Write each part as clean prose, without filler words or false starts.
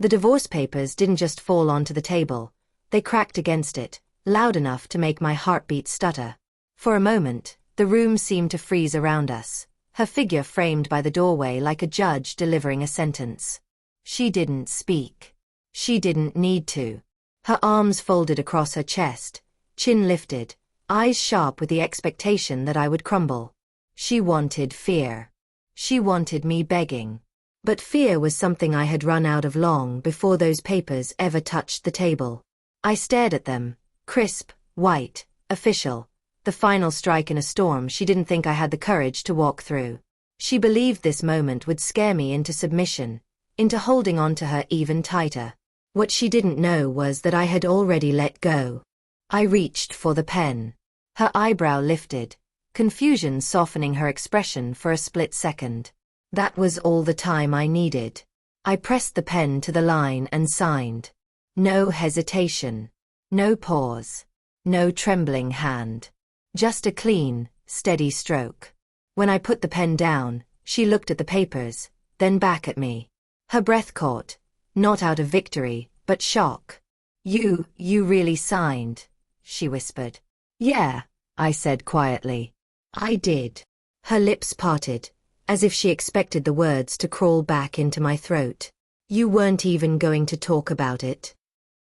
The divorce papers didn't just fall onto the table, they cracked against it, loud enough to make my heartbeat stutter. For a moment, the room seemed to freeze around us, her figure framed by the doorway like a judge delivering a sentence. She didn't speak. She didn't need to. Her arms folded across her chest, chin lifted, eyes sharp with the expectation that I would crumble. She wanted fear. She wanted me begging. But fear was something I had run out of long before those papers ever touched the table. I stared at them, crisp, white, official, the final strike in a storm she didn't think I had the courage to walk through. She believed this moment would scare me into submission, into holding on to her even tighter. What she didn't know was that I had already let go. I reached for the pen. Her eyebrow lifted, confusion softening her expression for a split second. That was all the time I needed. I pressed the pen to the line and signed. No hesitation. No pause. No trembling hand. Just a clean, steady stroke. When I put the pen down, she looked at the papers, then back at me. Her breath caught, not out of victory, but shock. You really signed," she whispered. "Yeah," I said quietly. "I did." Her lips parted, as if she expected the words to crawl back into my throat. "You weren't even going to talk about it?"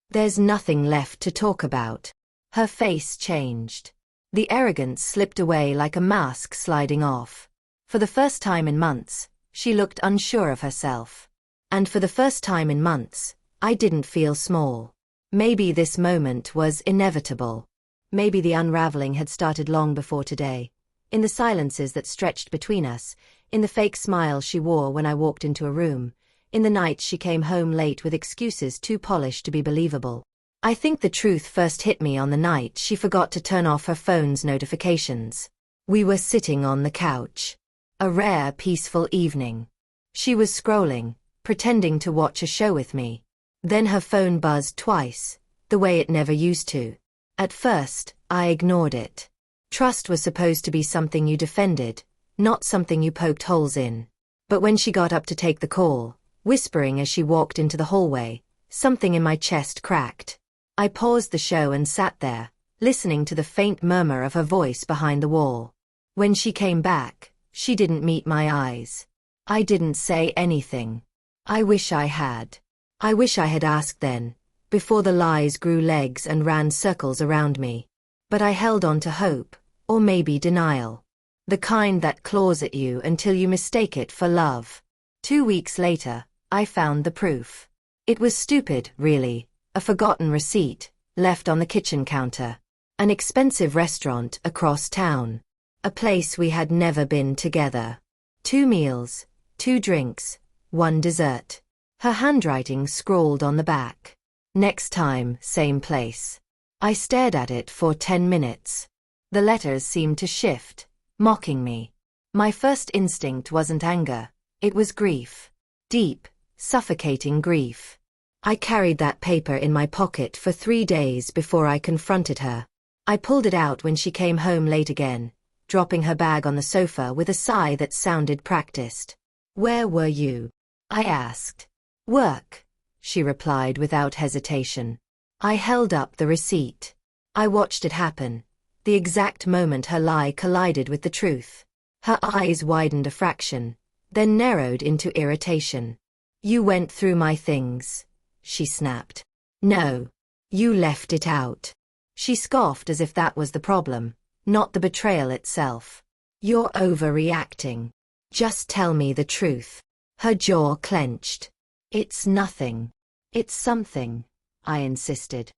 "There's nothing left to talk about." Her face changed. The arrogance slipped away like a mask sliding off. For the first time in months, she looked unsure of herself. And for the first time in months, I didn't feel small. Maybe this moment was inevitable. Maybe the unraveling had started long before today. In the silences that stretched between us, in the fake smile she wore when I walked into a room, in the nights she came home late with excuses too polished to be believable. I think the truth first hit me on the night she forgot to turn off her phone's notifications. We were sitting on the couch. A rare, peaceful evening. She was scrolling, pretending to watch a show with me. Then her phone buzzed twice, the way it never used to. At first, I ignored it. Trust was supposed to be something you defended, not something you poked holes in. But when she got up to take the call, whispering as she walked into the hallway, something in my chest cracked. I paused the show and sat there, listening to the faint murmur of her voice behind the wall. When she came back, she didn't meet my eyes. I didn't say anything. I wish I had. I wish I had asked then, before the lies grew legs and ran circles around me. But I held on to hope, or maybe denial. The kind that claws at you until you mistake it for love. 2 weeks later, I found the proof. It was stupid, really. A forgotten receipt, left on the kitchen counter. An expensive restaurant across town. A place we had never been together. 2 meals, 2 drinks, 1 dessert. Her handwriting scrawled on the back. Next time, same place. I stared at it for 10 minutes. The letters seemed to shift, mocking me. My first instinct wasn't anger, it was grief. Deep, suffocating grief. I carried that paper in my pocket for 3 days before I confronted her. I pulled it out when she came home late again, dropping her bag on the sofa with a sigh that sounded practiced. "Where were you?" I asked. "Work," she replied without hesitation. I held up the receipt. I watched it happen, the exact moment her lie collided with the truth. Her eyes widened a fraction, then narrowed into irritation. "You went through my things," she snapped. "No. You left it out." She scoffed as if that was the problem, not the betrayal itself. "You're overreacting. Just tell me the truth." Her jaw clenched. "It's nothing. It's something," I insisted.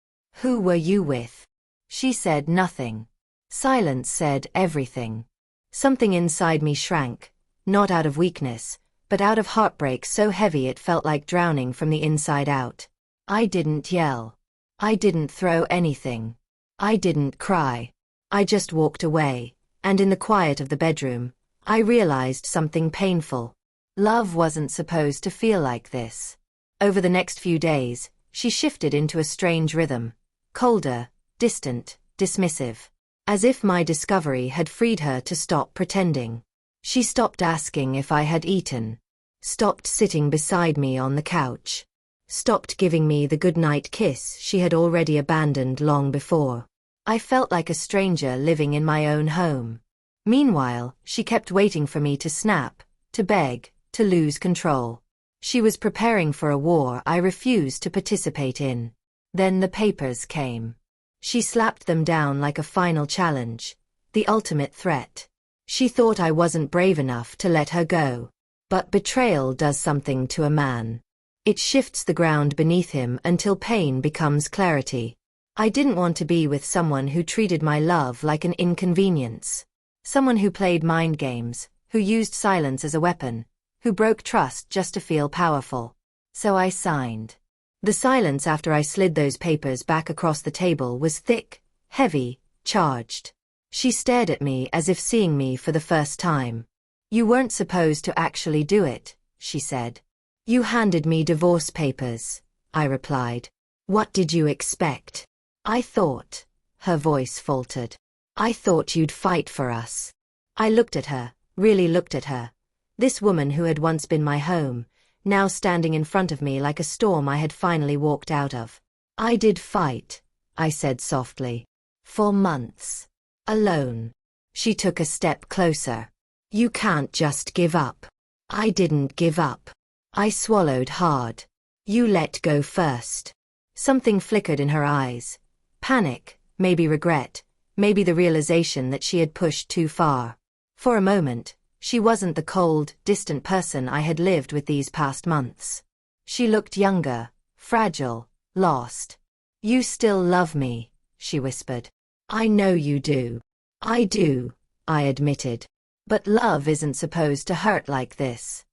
"Who were you with?" She said nothing. Silence said everything. Something inside me shrank, not out of weakness, but out of heartbreak so heavy it felt like drowning from the inside out. I didn't yell. I didn't throw anything. I didn't cry. I just walked away, and in the quiet of the bedroom, I realized something painful. Love wasn't supposed to feel like this. Over the next few days, she shifted into a strange rhythm. Colder, distant, dismissive. As if my discovery had freed her to stop pretending. She stopped asking if I had eaten. Stopped sitting beside me on the couch. stopped giving me the goodnight kiss she had already abandoned long before. I felt like a stranger living in my own home. Meanwhile, she kept waiting for me to snap, to beg, to lose control. She was preparing for a war I refused to participate in. Then the papers came. She slapped them down like a final challenge, the ultimate threat. She thought I wasn't brave enough to let her go. But betrayal does something to a man. It shifts the ground beneath him until pain becomes clarity. I didn't want to be with someone who treated my love like an inconvenience. Someone who played mind games, who used silence as a weapon, who broke trust just to feel powerful. So I signed. The silence after I slid those papers back across the table was thick, heavy, charged. She stared at me as if seeing me for the first time. "You weren't supposed to actually do it," she said. "You handed me divorce papers," I replied. "What did you expect?" "I thought," her voice faltered. "I thought you'd fight for us." I looked at her, really looked at her. This woman who had once been my home, now standing in front of me like a storm I had finally walked out of. "I did fight," I said softly. "For months. Alone." She took a step closer. "You can't just give up." "I didn't give up." I swallowed hard. "You let go first." Something flickered in her eyes. Panic, maybe regret, maybe the realization that she had pushed too far. For a moment, she wasn't the cold, distant person I had lived with these past months. She looked younger, fragile, lost. "You still love me," she whispered. "I know you do." "I do," I admitted. "But love isn't supposed to hurt like this."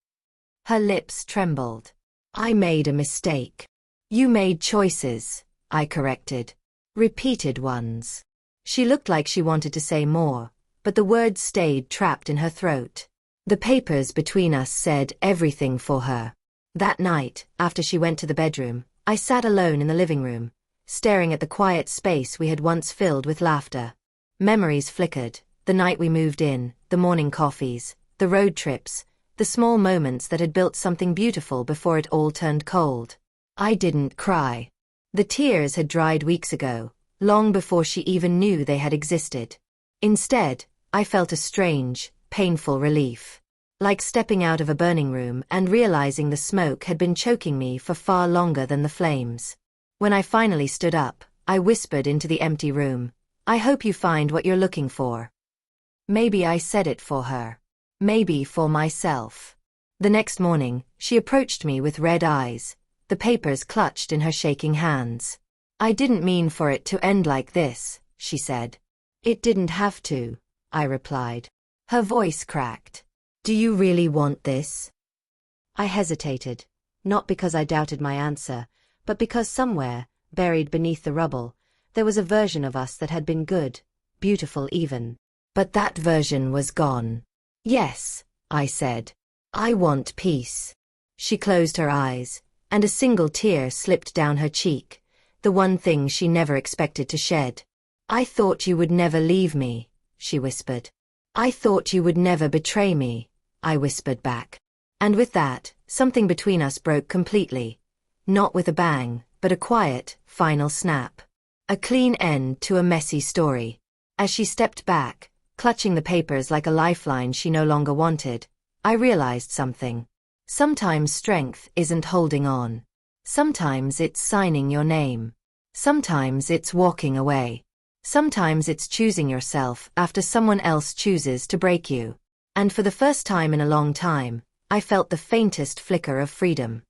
Her lips trembled. "I made a mistake." "You made choices," I corrected. "Repeated ones." She looked like she wanted to say more, but the words stayed trapped in her throat. The papers between us said everything for her. That night, after she went to the bedroom, I sat alone in the living room, staring at the quiet space we had once filled with laughter. Memories flickered, the night we moved in, the morning coffees, the road trips, the small moments that had built something beautiful before it all turned cold. I didn't cry. The tears had dried weeks ago, long before she even knew they had existed. Instead, I felt a strange, painful relief. Like stepping out of a burning room and realizing the smoke had been choking me for far longer than the flames. When I finally stood up, I whispered into the empty room, "I hope you find what you're looking for." Maybe I said it for her. Maybe for myself. The next morning, she approached me with red eyes, the papers clutched in her shaking hands. "I didn't mean for it to end like this," she said. "It didn't have to," I replied. Her voice cracked. "Do you really want this?" I hesitated, not because I doubted my answer, but because somewhere, buried beneath the rubble, there was a version of us that had been good, beautiful even. But that version was gone. "Yes," I said. "I want peace." She closed her eyes, and a single tear slipped down her cheek, the one thing she never expected to shed. "I thought you would never leave me," she whispered. "I thought you would never betray me," I whispered back. And with that, something between us broke completely. Not with a bang, but a quiet, final snap. A clean end to a messy story. As she stepped back, clutching the papers like a lifeline she no longer wanted, I realized something. Sometimes strength isn't holding on. Sometimes it's signing your name. Sometimes it's walking away. Sometimes it's choosing yourself after someone else chooses to break you. And for the first time in a long time, I felt the faintest flicker of freedom.